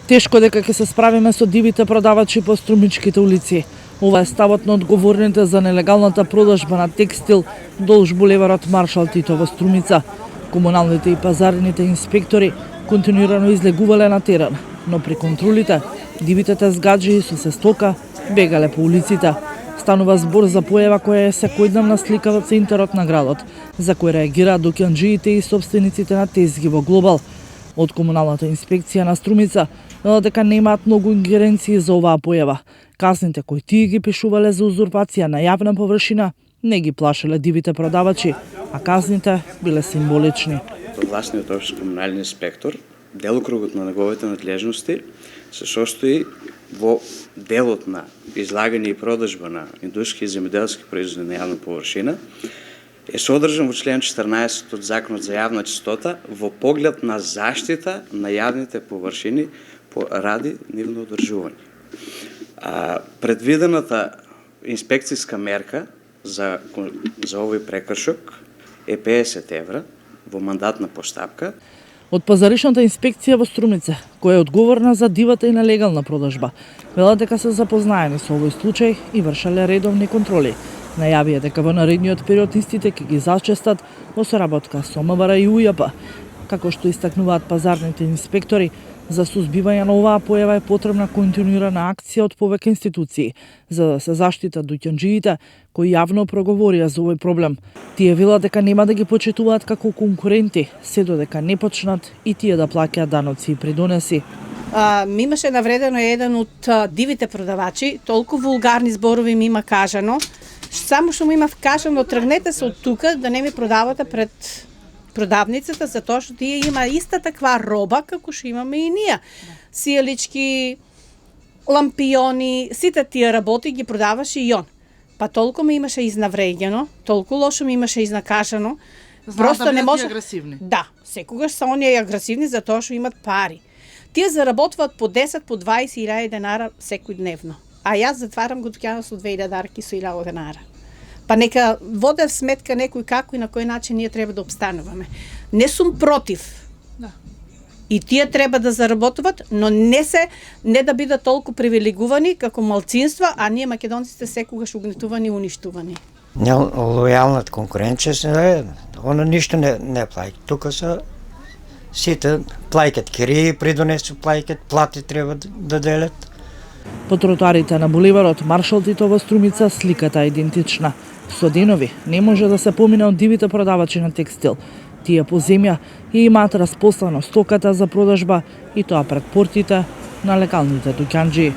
Тешко дека ќе се справиме со дивите продавачи по струмичките улици. Ова е ставот на одговорните за нелегалната продажба на текстил долж булеварот Маршал Тито во Струмица. Комуналните и пазарните инспектори континуирано излегувале на терен, но при контролите дивите тезгаджии со се стока бегале по улиците. Станува збор за појава која е секојдневна слика во центарот на градот, за кој реагираат дуканџиите и собствениците на тезги во Глобал. Од комуналната инспекција на Струмица велат дека немаат многу ингеренции за оваа појава. Казните кои тие ги пишувале за узурпација на јавна површина не ги плашеле дивите продавачи, а казните биле символични. Гласниот општи комунален инспектор, делокругот на неговите надлежности се состои во делот на излагање и продажба на индустријски и земјоделски производи на јавна површина, е содржан во член 14 од Законот за јавна чистота во поглед на заштита на јавните површини ради нивно одржување. Предвидената инспекцијска мерка за овој прекршок е 50 евра во мандатна постапка. Од пазаришната инспекција во Струмица, која е одговорна за дивата и нелегална продажба, велат дека се запознаени со овој случај и вршеле редовни контроли. Најавија дека во наредниот период истите ќе ги зачестат во соработка со МВР и УЈП. Како што истакнуваат пазарните инспектори, за сузбивање на оваа појава е потребна континуирана акција од повеќе институции, за да се заштитат дуканџиите кои јавно проговорија за овој проблем. Тие велат дека нема да ги почитуваат како конкуренти, се додека не почнат и тие да плаќаат даноци и придонеси. Ми имаше навредено еден од дивите продавачи, толку вулгарни зборови ми има кажано, само што му имав кажано тргнете се од тука да не ми продавате пред продавницата, затоа што тие има иста таква роба како што имаме и ние. Сијалички, лампиони, сите тие работи ги продаваше и он. Па толку ме имаше изнавредено, толку лошо ми имаше изнакажано. Просто не може агресивни. Да, секогаш се оние агресивни затоа што имат пари. Тие заработваат по 10, по 20.000 денара секој дневно. А јас затварам го дуќанот со 2.000 дарки со 1.000 денара. Па нека воде в сметка некој како и на кој начин ние треба да обстануваме. Не сум против. Да. И тие треба да заработуваат, но не да бидат толку привилегувани како малцинства, а ние македонците секогаш угнетувани и уништувани. Лојалната конкуренција она ништо не плаќа. Тука се сите плаќаат кири, придонесу плаќаат, плати треба да делат. По тротоарите на булеварот Маршал Тито во Струмица сликата е идентична. Со денови не може да се помине од дивите продавачи на текстил. Тие по земја и имаат распослано стоката за продажба и тоа пред портите на легалните дуканџии.